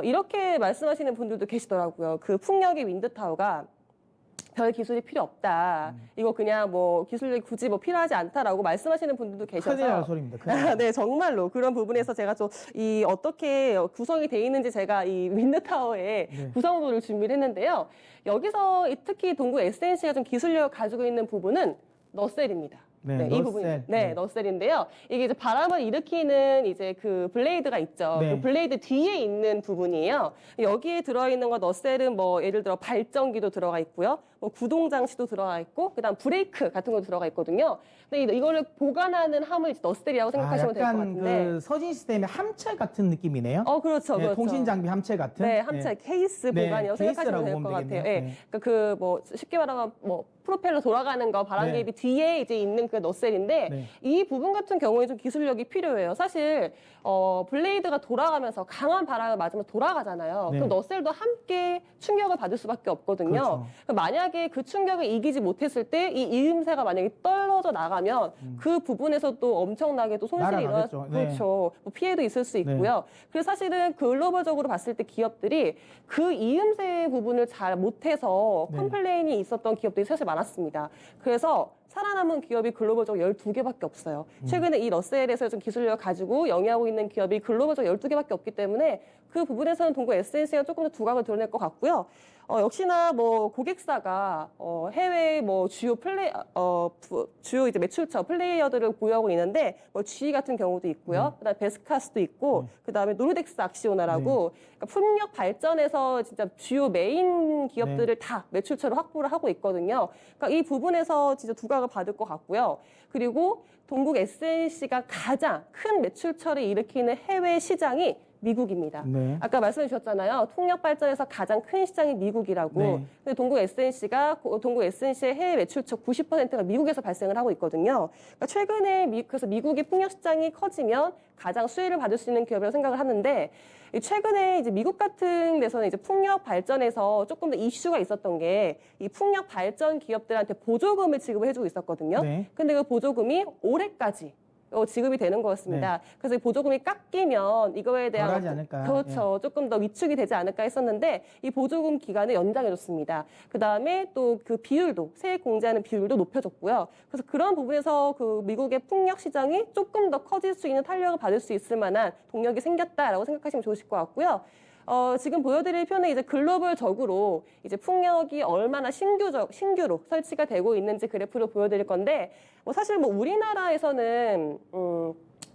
이렇게 말씀하시는 분들도 계시더라고요. 그 풍력의 윈드타워가 별 기술이 필요 없다. 이거 그냥 뭐 기술력이 굳이 뭐 필요하지 않다라고 말씀하시는 분들도 계셔서. 큰일 날 소리입니다. 큰일 날. 네, 정말로 그런 부분에서 제가 좀 이 어떻게 구성이 돼 있는지 제가 이 윈드타워의 네. 구성도를 준비를 했는데요. 여기서 특히 동구 SNC가 좀 기술력을 가지고 있는 부분은 너셀입니다. 네, 이 너셀. 부분이 네. 너셀인데요. 이게 이제 바람을 일으키는 이제 그 블레이드가 있죠. 네. 그 블레이드 뒤에 있는 부분이에요. 여기에 들어있는 거 너셀은 뭐 예를 들어 발전기도 들어가 있고요. 뭐 구동 장치도 들어가 있고, 그다음 브레이크 같은 거 들어가 있거든요. 근데 이거를 보관하는 함을 이제 너셀이라고 생각하시면 될 것 약간 같은데. 그 서진 시스템의 함체 같은 느낌이네요. 그렇죠, 네, 그렇죠. 통신 장비 함체 같은. 네, 함체 케이스 네, 보관이라고 생각하시면 케이스라고 될 것 보면 같아요. 되겠네요. 예. 네. 그러니까 그 뭐 쉽게 말하면 뭐 프로펠러 돌아가는 거 바람개입이 뒤에 이제 있는 그 너셀인데, 네. 이 부분 같은 경우에 좀 기술력이 필요해요. 사실 블레이드가 돌아가면서 강한 바람을 맞으면 돌아가잖아요. 네. 그럼 너셀도 함께 충격을 받을 수밖에 없거든요. 그렇죠. 그럼 만약에 그 충격을 이기지 못했을 때 이 이음새가 만약에 떨어져 나가면 그 부분에서 또 엄청나게 또 손실이 일어날 날아가겠죠. 네. 그렇죠. 뭐 피해도 있을 수 있고요. 그래서 사실은 글로벌적으로 봤을 때 기업들이 그 이음새 부분을 잘 못해서 네. 컴플레인이 있었던 기업들이 사실 많았습니다. 그래서 살아남은 기업이 글로벌적으로 12개밖에 없어요. 최근에 이 러셀에서 좀 기술력을 가지고 영위하고 있는 기업이 글로벌적으로 12개밖에 없기 때문에 그 부분에서는 동구 SNC가 조금 더 두각을 드러낼 것 같고요. 역시나 뭐 고객사가 해외 뭐 주요 주요 이제 매출처 플레이어들을 보유하고 있는데 뭐 GE 같은 경우도 있고요. 그다음에 베스카스도 있고, 그다음에 노르덱스 악시오나라고 그러니까 풍력 발전에서 진짜 주요 메인 기업들을 다 매출처를 확보를 하고 있거든요. 그러니까 이 부분에서 진짜 두각을 받을 것 같고요. 그리고 동국 SNC가 가장 큰 매출처를 일으키는 해외 시장이 미국입니다. 네. 아까 말씀해 주셨잖아요. 통역 발전에서 가장 큰 시장이 미국이라고. 네. 근데 동국 SNC의 해외 매출처 90%가 미국에서 발생을 하고 있거든요. 그러니까 최근에 그래서 미국의 풍력 시장이 커지면 가장 수혜를 받을 수 있는 기업이라고 생각을 하는데, 최근에 이제 미국 같은 데서는 이제 풍력 발전에서 조금 더 이슈가 있었던 게 이 풍력 발전 기업들한테 보조금을 지급을 해주고 있었거든요. 네. 근데 그 보조금이 올해까지 지급이 되는 거였습니다. 그래서 이 보조금이 깎이면 이거에 대한 덜하지 않을까. 그렇죠. 조금 더 위축이 되지 않을까 했었는데, 이 보조금 기간을 연장해줬습니다. 그 다음에 또 그 비율도 세액 공제하는 비율도 높여줬고요. 그래서 그런 부분에서 그 미국의 풍력 시장이 조금 더 커질 수 있는 탄력을 받을 수 있을 만한 동력이 생겼다라고 생각하시면 좋으실 것 같고요. 지금 보여드릴 표는 이제 글로벌적으로 이제 풍력이 얼마나 신규로 설치가 되고 있는지 그래프로 보여드릴 건데, 뭐 사실 뭐 우리나라에서는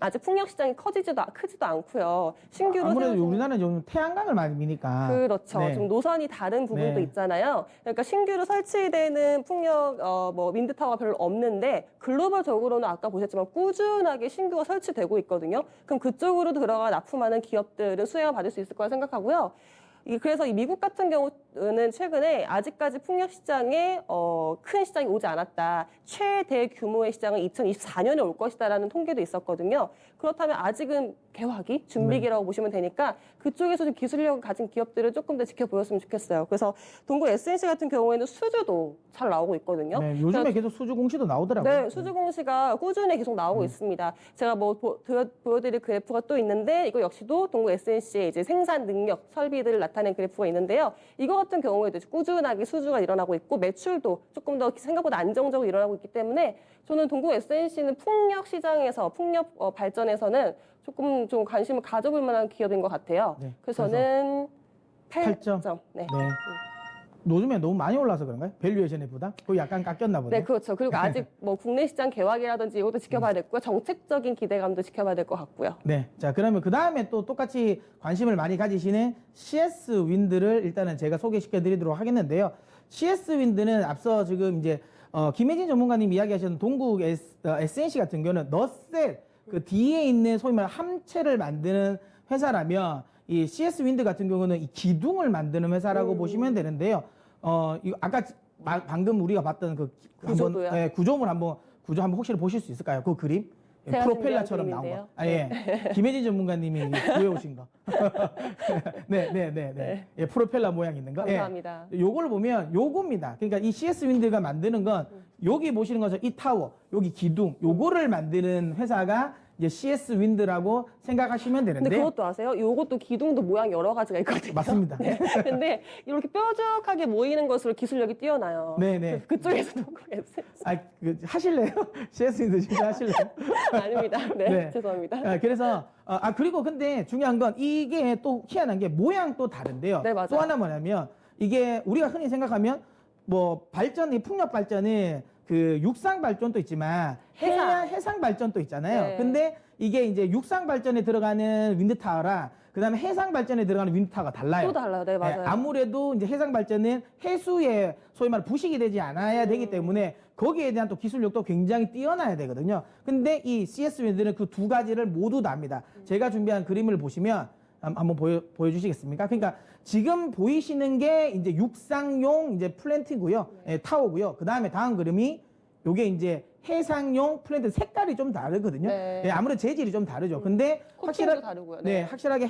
아직 풍력 시장이 크지도 않고요. 신규로 아무래도 세워지는- 우리나라는 좀 태양광을 많이 미니까. 그렇죠. 네. 좀 노선이 다른 부분도 네. 있잖아요. 그러니까 신규로 설치되는 풍력 뭐 윈드타워가 별로 없는데, 글로벌적으로는 아까 보셨지만 꾸준하게 신규가 설치되고 있거든요. 그럼 그쪽으로 들어가 납품하는 기업들은 수혜가 받을 수 있을 거라 생각하고요. 그래서 이 미국 같은 경우는 최근에 아직까지 풍력 시장에 큰 시장이 오지 않았다. 최대 규모의 시장은 2024년에 올 것이다라는 통계도 있었거든요. 그렇다면 아직은 개화기, 준비기라고 보시면 되니까 그쪽에서 좀 기술력을 가진 기업들을 조금 더 지켜보였으면 좋겠어요. 그래서 동구 SNC 같은 경우에는 수주도 잘 나오고 있거든요. 네, 요즘에 계속 수주 공시도 나오더라고요. 네, 수주 공시가 꾸준히 계속 나오고 있습니다. 제가 뭐 보여드릴 그래프가 또 있는데, 이거 역시도 동구 SNC의 이제 생산 능력, 설비들을 나타낸 그래프가 있는데요. 이거 같은 경우에도 꾸준하게 수주가 일어나고 있고, 매출도 조금 더 생각보다 안정적으로 일어나고 있기 때문에, 저는 동구 SNC는 풍력 시장에서, 풍력 발전에서는 조금 좀 관심을 가져볼 만한 기업인 것 같아요. 네, 그래서 저는 8점. 네. 네. 요즘에 너무 많이 올라서 그런가요? 밸류에이션의 부담? 그거 약간 깎였나 보네. 네, 그렇죠. 그리고 아직 뭐 국내 시장 개화기라든지 이것도 지켜봐야 됐고요. 정책적인 기대감도 지켜봐야 될 것 같고요. 네. 자, 그러면 그 다음에 또 똑같이 관심을 많이 가지시는 CS 윈드를 일단은 제가 소개시켜 드리도록 하겠는데요. CS 윈드는 앞서 지금 이제 김혜진 전문가님 이야기하셨던 동국 SNC 같은 경우는 너셀 그 뒤에 있는 소위 말하는 함체를 만드는 회사라면 이 CS 윈드 같은 경우는 이 기둥을 만드는 회사라고 보시면 되는데요. 이거 아까 방금 우리가 봤던 그 구조도요? 한번 구조물 구조 한번 혹시 보실 수 있을까요? 그 그림? 예, 제가 프로펠러처럼 준비한 나온 거. 그림인데요. 아, 예. 김혜진 전문가님이 구해오신 거. 네. 예, 프로펠러 모양 있는 거. 감사합니다. 예. 요걸 보면 요겁니다. 그러니까 이 CS 윈드가 만드는 건 여기 보시는 것처럼 이 타워, 여기 기둥, 요거를 만드는 회사가 이제 CS 윈드라고 생각하시면 근데 되는데. 그것도 아세요? 요것도 기둥도 모양 여러 가지가 있거든요. 맞습니다. 네. 근데 이렇게 뾰족하게 모이는 것으로 기술력이 뛰어나요. 네네. 그쪽에서도 그랬어요. 아, 하실래요? CS 윈드 진짜 하실래요? 아닙니다. 네, 네. 죄송합니다. 그래서 그리고 근데 중요한 건 이게 또 희한한 게 모양 또 다른데요. 네, 맞아요. 또 하나 뭐냐면 이게 우리가 흔히 생각하면 뭐 발전이 풍력 발전은 그 육상 발전도 있지만 해상 발전도 있잖아요. 네. 근데 이게 이제 육상 발전에 들어가는 윈드 타워랑 그다음에 해상 발전에 들어가는 윈드 타워가 달라요. 또 달라요. 네, 맞아요. 아무래도 이제 해상 발전은 해수에 소위 말해 부식이 되지 않아야 되기 때문에 거기에 대한 또 기술력도 굉장히 뛰어나야 되거든요. 근데 이 CS 윈드는 그 두 가지를 모두 다 합니다. 제가 준비한 그림을 보시면 한번 보여주시겠습니까? 그러니까 지금 보이시는 게 이제 육상용 이제 플랜트고요, 타워고요. 그 다음에 다음 그림이 요게 이제 해상용 플랜트 색깔이 좀 다르거든요. 네. 아무래도 재질이 좀 다르죠. 근데 코팅도 다르고요. 네. 확실하게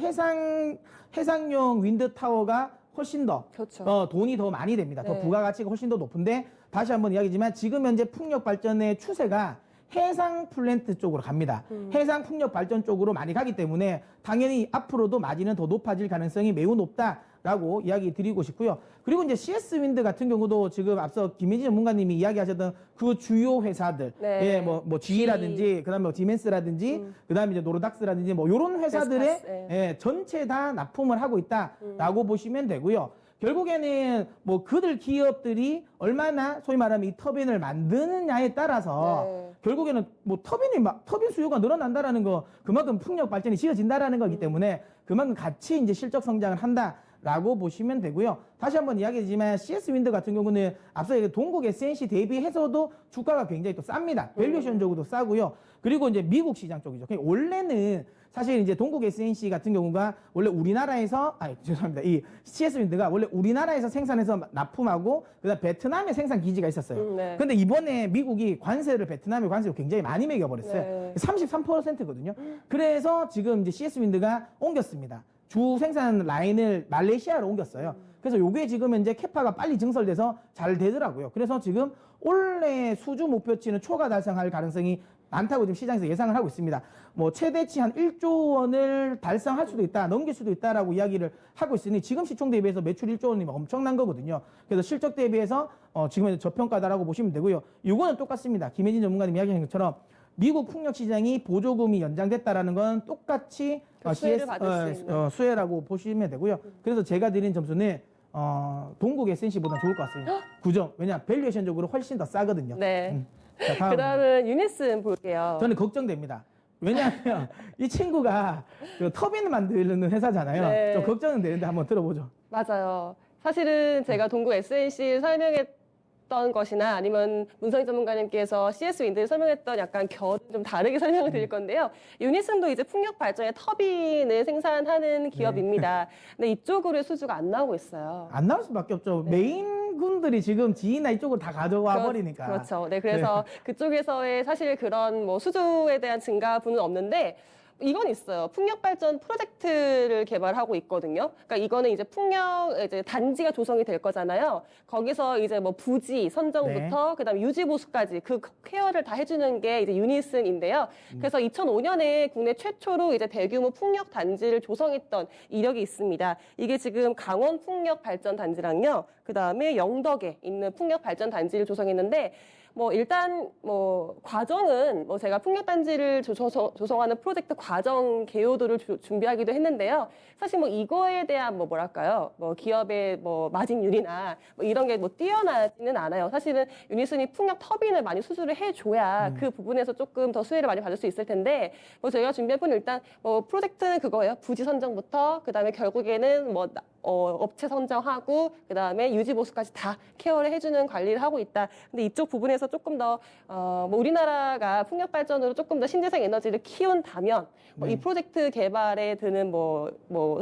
해상용 윈드 타워가 훨씬 더 그렇죠. 돈이 더 많이 됩니다. 더 네. 부가가치가 훨씬 더 높은데 다시 한번 이야기지만 지금 현재 풍력 발전의 추세가 해상 플랜트 쪽으로 갑니다. 해상 풍력 발전 쪽으로 많이 가기 때문에 당연히 앞으로도 마진은 더 높아질 가능성이 매우 높다라고 이야기 드리고 싶고요. 그리고 이제 CS 윈드 같은 경우도 지금 앞서 김혜진 전문가님이 이야기하셨던 그 주요 회사들, 네. 뭐 GE라든지 그다음에 뭐 지멘스라든지 그다음에 이제 노르닥스라든지 뭐 이런 회사들의 베스파스, 전체 다 납품을 하고 있다라고 보시면 되고요. 결국에는 뭐 그들 기업들이 얼마나 소위 말하면 이 터빈을 만드느냐에 따라서 네. 결국에는 뭐 터빈 수요가 늘어난다라는 거 그만큼 풍력 발전이 지어진다라는 거기 때문에 그만큼 같이 이제 실적 성장을 한다라고 보시면 되고요. 다시 한번 이야기하지만 CS 윈드 같은 경우는 앞서 동국 SNC 대비해서도 주가가 굉장히 또 쌉니다. 밸류에이션적으로도 싸고요. 그리고 이제 미국 시장 쪽이죠. 그러니까 원래는 사실 이제 동국 SNC 같은 경우가 원래 우리나라에서 죄송합니다. 이 CS 윈드가 원래 우리나라에서 생산해서 납품하고 그다음 베트남에 생산 기지가 있었어요. 네. 근데 이번에 미국이 베트남에 관세를 굉장히 많이 매겨버렸어요. 네. 33%거든요. 그래서 지금 이제 CS 윈드가 옮겼습니다. 주 생산 라인을 말레이시아로 옮겼어요. 그래서 요게 지금 현재 캐파가 빨리 증설돼서 잘 되더라고요. 그래서 지금 올해 수주 목표치는 초과 달성할 가능성이 많다고 지금 시장에서 예상을 하고 있습니다. 뭐 최대치 한 1조 원을 달성할 수도 있다, 넘길 수도 있다라고 이야기를 하고 있으니 지금 시총 대비해서 매출 1조 원이면 엄청난 거거든요. 그래서 실적 대비해서 지금은 저평가다라고 보시면 되고요. 이거는 똑같습니다. 김혜진 전문가님 이야기하신 것처럼 미국 풍력 시장이 보조금이 연장됐다라는 건 똑같이 수혜를 받을 수 있는. 수혜라고 보시면 되고요. 그래서 제가 드린 점수는 동국 SNC보다 좋을 것 같습니다. 9점. 왜냐 밸류에이션적으로 훨씬 더 싸거든요. 네. 자, 다음. 그다음은 유니슨 볼게요. 저는 걱정됩니다. 왜냐하면 이 친구가 그 터빈을 만드는 회사잖아요. 네. 좀 걱정은 되는데 한번 들어보죠. 맞아요. 사실은 제가 동구 SNC 설명했던 것이나 아니면 문성희 전문가님께서 CS 윈드를 설명했던 약간 결은 좀 다르게 설명을 드릴 건데요. 유니슨도 이제 풍력 발전의 터빈을 생산하는 기업입니다. 근데 이쪽으로의 수주가 안 나오고 있어요. 안 나올 수밖에 없죠. 메인 군들이 지금 지이나 이쪽으로 다 가져와 버리니까. 그렇죠. 네, 그래서 그쪽에서의 사실 그런 뭐 수주에 대한 증가분은 없는데 이건 있어요. 풍력 발전 프로젝트를 개발하고 있거든요. 그러니까 이거는 이제 풍력 이제 단지가 조성이 될 거잖아요. 거기서 이제 뭐 부지 선정부터 그다음에 유지 보수까지 그 케어를 다 해주는 게 이제 유니슨인데요. 그래서 2005년에 국내 최초로 이제 대규모 풍력 단지를 조성했던 이력이 있습니다. 이게 지금 강원 풍력 발전 단지랑요. 그다음에 영덕에 있는 풍력 발전 단지를 조성했는데 뭐 일단 뭐 과정은 뭐 제가 풍력단지를 조성하는 프로젝트 과정 개요도를 준비하기도 했는데요. 사실 뭐 이거에 대한 뭐 뭐랄까요, 뭐 기업의 뭐 마진율이나 뭐 이런 게 뭐 뛰어나지는 않아요. 사실은 유니슨이 풍력 터빈을 많이 수주를 해줘야 그 부분에서 조금 더 수혜를 많이 받을 수 있을 텐데, 뭐 저희가 준비한 건 일단 뭐 프로젝트는 그거예요. 부지 선정부터 그다음에 결국에는 뭐 업체 선정하고 그다음에 유지 보수까지 다 케어를 해주는 관리를 하고 있다. 근데 이쪽 부분에서 조금 더 뭐 우리나라가 풍력 발전으로 조금 더 신재생 에너지를 키운다면 뭐 이 프로젝트 개발에 드는 뭐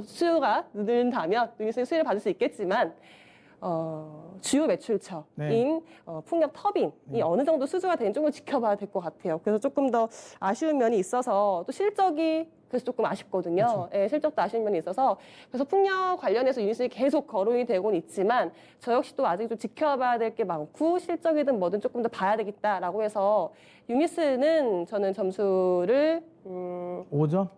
수요가 는다면 유니슨이 수혜를 받을 수 있겠지만. 주요 매출처인 네. 풍력 터빈이 어느 정도 수주가 되는지 좀 지켜봐야 될 것 같아요. 그래서 조금 더 아쉬운 면이 있어서 또 실적이 그래서 조금 아쉽거든요. 예, 실적도 아쉬운 면이 있어서 그래서 풍력 관련해서 유니슨이 계속 거론이 되고는 있지만 저 역시 또 아직 좀 지켜봐야 될 게 많고 실적이든 뭐든 조금 더 봐야 되겠다라고 해서 유니슨은 저는 점수를 5점?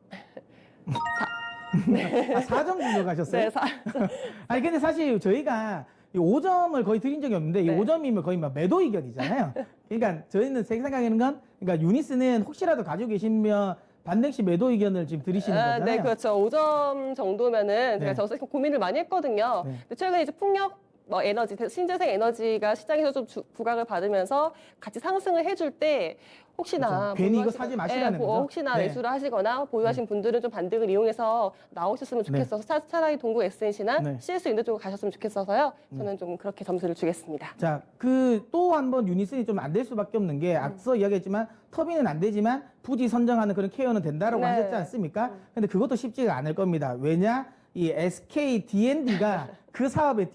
아, 4점 주고 가셨어요? 네, 아니 근데 사실 저희가 이 5점을 거의 드린 적이 없는데 이 네. 5점이면 거의 막 매도 이견이잖아요. 그러니까 저희는 제 생각에는 그러니까 유니스는 혹시라도 가지고 계시면 반등시 매도 의견을 지금 드리시는 거잖아요. 네, 그렇죠. 5점 정도면은 네. 제가 고민을 많이 했거든요. 네. 근데 최근에 이제 풍력 뭐 에너지, 신재생 에너지가 시장에서 좀 부각을 받으면서 같이 상승을 해줄 때 혹시나 그렇죠. 괜히 이거 사지 마시라는 거죠. 혹시나 네. 매수를 하시거나 보유하신 분들은 좀 반등을 이용해서 나오셨으면 좋겠어서 차라리 동구 SNC나 네. CS 인드 쪽으로 가셨으면 좋겠어서요. 저는 좀 그렇게 점수를 주겠습니다. 자, 그 또 한 번 유니슨이 좀 안 될 수밖에 없는 게 앞서 이야기했지만 터빈은 안 되지만 부지 선정하는 그런 케어는 된다라고 네. 하셨지 않습니까? 근데 그것도 쉽지가 않을 겁니다. 왜냐? 이 SK D&D가 그 사업에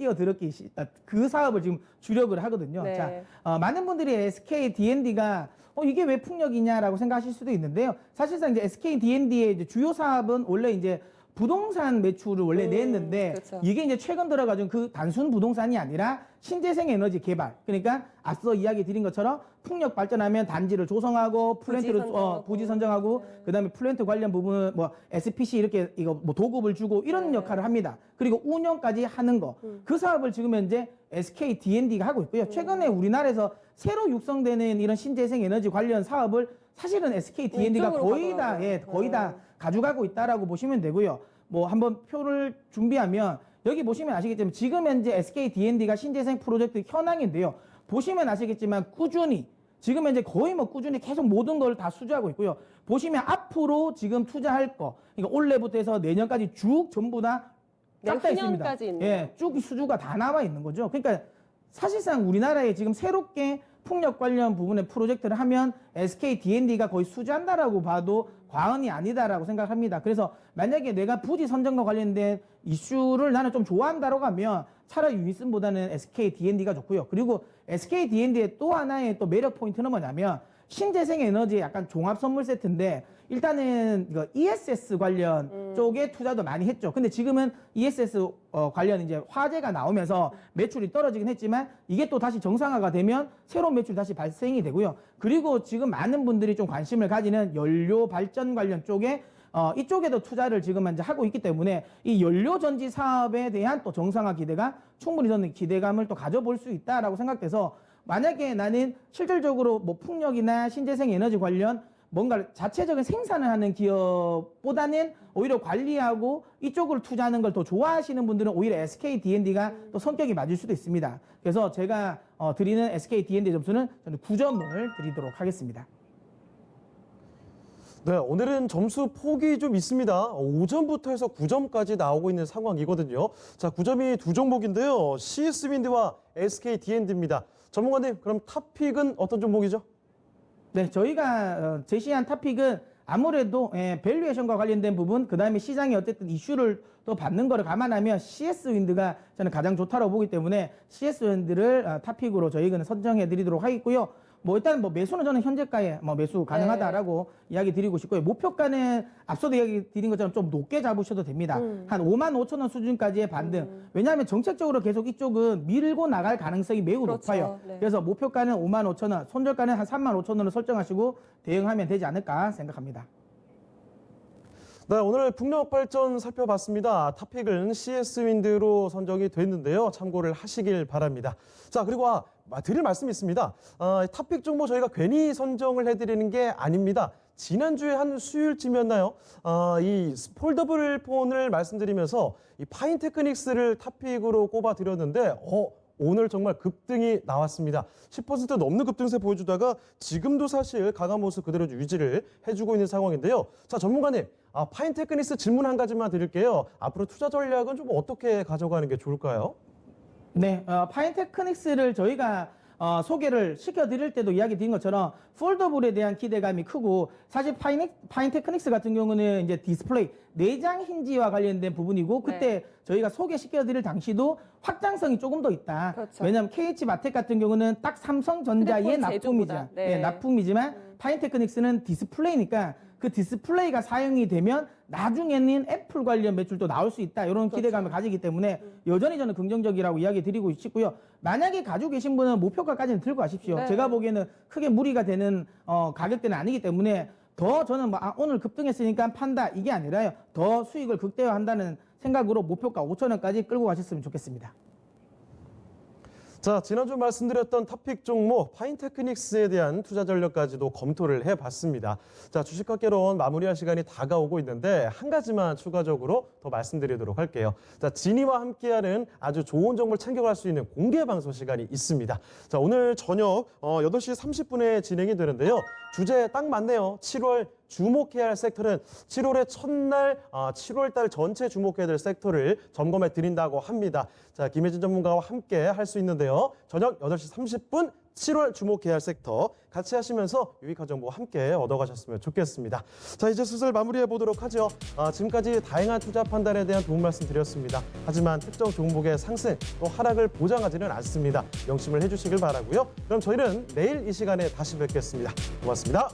그 사업을 지금 주력을 하거든요. 네. 자, 많은 분들이 SK D&D가 이게 왜 풍력이냐라고 생각하실 수도 있는데요. 사실상 이제 SK D&D의 이제 주요 사업은 원래 이제 부동산 매출을 원래 냈는데 그렇죠. 이게 이제 최근 들어가지고 그 단순 부동산이 아니라 신재생 에너지 개발. 그러니까 앞서 이야기 드린 것처럼 풍력 발전하면 단지를 조성하고 플랜트를 부지 선정하고 그다음에 플랜트 관련 부분은 뭐 SPC 이렇게 이거 뭐 도급을 주고 이런 역할을 합니다. 그리고 운영까지 하는 거. 그 사업을 지금 현재 SK D&D가 하고 있고요. 최근에 우리나라에서 새로 육성되는 이런 신재생 에너지 관련 사업을 사실은 SK D&D가 이쪽으로 거의 다 가더라고요. 거의 다 가져가고 있다라고 보시면 되고요. 뭐 한번 표를 준비하면 여기 보시면 아시겠지만 지금 현재 SK D&D가 신재생 프로젝트 현황인데요. 보시면 아시겠지만 꾸준히 지금 현재 거의 뭐 꾸준히 계속 모든 걸 다 수주하고 있고요. 보시면 앞으로 지금 투자할 거, 그러니까 올해부터 해서 내년까지 쭉 전부 다 쫙 다 있습니다. 내년까지 있네요. 예, 쭉 수주가 다 나와 있는 거죠. 그러니까 사실상 우리나라에 지금 새롭게 풍력 관련 부분의 프로젝트를 하면 SK D&D가 거의 수주한다라고 봐도 과언이 아니다라고 생각합니다. 그래서 만약에 내가 부지 선정과 관련된 이슈를 나는 좀 좋아한다라고 하면 차라리 유니슨보다는 SK D&D가 좋고요. 그리고 SK D&D의 또 하나의 또 매력 포인트는 뭐냐면 신재생 에너지의 약간 종합 선물 세트인데 일단은 이거 ESS 관련 쪽에 투자도 많이 했죠. 근데 지금은 ESS 관련 이제 화재가 나오면서 매출이 떨어지긴 했지만 이게 또 다시 정상화가 되면 새로운 매출이 다시 발생이 되고요. 그리고 지금 많은 분들이 좀 관심을 가지는 연료 발전 관련 쪽에 이쪽에도 투자를 지금 현재 하고 있기 때문에 이 연료 전지 사업에 대한 또 정상화 기대가 충분히 저는 기대감을 또 가져볼 수 있다라고 생각돼서 만약에 나는 실질적으로 뭐 풍력이나 신재생 에너지 관련 뭔가 자체적인 생산을 하는 기업보다는 오히려 관리하고 이쪽으로 투자하는 걸 더 좋아하시는 분들은 오히려 SK D&D가 또 성격이 맞을 수도 있습니다. 그래서 제가 드리는 SK D&D 점수는 저는 9점을 드리도록 하겠습니다. 네, 오늘은 점수 폭이 좀 있습니다. 5점부터 해서 9점까지 나오고 있는 상황이거든요. 자, 9점이 두 종목인데요. CS윈드와 SK D&D입니다. 전문가님, 그럼 탑픽은 어떤 종목이죠? 네, 저희가 제시한 탑픽은 아무래도 밸류에이션과 관련된 부분, 그 다음에 시장이 어쨌든 이슈를 또 받는 거를 감안하면 CS윈드가 저는 가장 좋다고 보기 때문에 CS윈드를 탑픽으로 저희는 선정해 드리도록 하겠고요. 뭐 일단 뭐 매수는 저는 현재가에 뭐 매수 가능하다라고 이야기 드리고 싶고요. 목표가는 앞서도 이야기 드린 것처럼 좀 높게 잡으셔도 됩니다. 한 55,000원 수준까지의 반등. 왜냐하면 정책적으로 계속 이쪽은 밀고 나갈 가능성이 매우 그렇죠. 높아요. 네. 그래서 목표가는 55,000원, 손절가는 한 35,000원을 설정하시고 대응하면 되지 않을까 생각합니다. 네, 오늘 풍력 발전 살펴봤습니다. 탑픽은 CS윈드로 선정이 됐는데요. 참고를 하시길 바랍니다. 자, 그리고 드릴 말씀이 있습니다. 탑픽 종목 저희가 괜히 선정을 해드리는 게 아닙니다. 지난주에 한 수요일쯤이었나요? 이 폴더블 폰을 말씀드리면서 이 파인테크닉스를 탑픽으로 꼽아드렸는데 오늘 정말 급등이 나왔습니다. 10% 넘는 급등세 보여주다가 지금도 사실 강한 모습 그대로 유지를 해주고 있는 상황인데요. 자, 전문가님, 파인테크닉스 질문 한 가지만 드릴게요. 앞으로 투자 전략은 좀 어떻게 가져가는 게 좋을까요? 네, 파인테크닉스를 저희가 소개를 시켜드릴 때도 이야기 드린 것처럼 폴더블에 대한 기대감이 크고 사실 파인테크닉스 같은 경우는 이제 디스플레이 내장 힌지와 관련된 부분이고 그때 네. 저희가 소개시켜드릴 당시도 확장성이 조금 더 있다. 그렇죠. 왜냐하면 KH마텍 같은 경우는 딱 삼성전자의 휴대폰 납품이지만, 제조보다. 네. 납품이지만 파인테크닉스는 디스플레이니까 그 디스플레이가 사용이 되면 나중에는 애플 관련 매출도 나올 수 있다. 이런 기대감을 가지기 때문에 여전히 저는 긍정적이라고 이야기 드리고 싶고요. 만약에 가지고 계신 분은 목표가까지는 들고 가십시오. 네. 제가 보기에는 크게 무리가 되는 가격대는 아니기 때문에 더 저는 오늘 급등했으니까 판다 이게 아니라요. 더 수익을 극대화한다는 생각으로 목표가 5,000원까지 끌고 가셨으면 좋겠습니다. 자, 지난주 말씀드렸던 탑픽 종목 파인테크닉스에 대한 투자 전략까지도 검토를 해봤습니다. 자, 주식학개론 마무리할 시간이 다가오고 있는데 한 가지만 추가적으로 더 말씀드리도록 할게요. 자, 진이와 함께하는 아주 좋은 정보를 챙겨갈 수 있는 공개 방송 시간이 있습니다. 자, 오늘 저녁 8시 30분에 진행이 되는데요. 주제 딱 맞네요. 7월 주목해야 할 섹터는 7월의 첫날 7월 달 전체 주목해야 될 섹터를 점검해 드린다고 합니다. 자, 김혜진 전문가와 함께 할 수 있는데요. 저녁 8시 30분 7월 주목해야 할 섹터 같이 하시면서 유익한 정보 함께 얻어가셨으면 좋겠습니다. 자, 이제 슬슬 마무리해 보도록 하죠. 지금까지 다양한 투자 판단에 대한 도움 말씀드렸습니다. 하지만 특정 종목의 상승 또 하락을 보장하지는 않습니다. 명심을 해주시길 바라고요. 그럼 저희는 내일 이 시간에 다시 뵙겠습니다. 고맙습니다.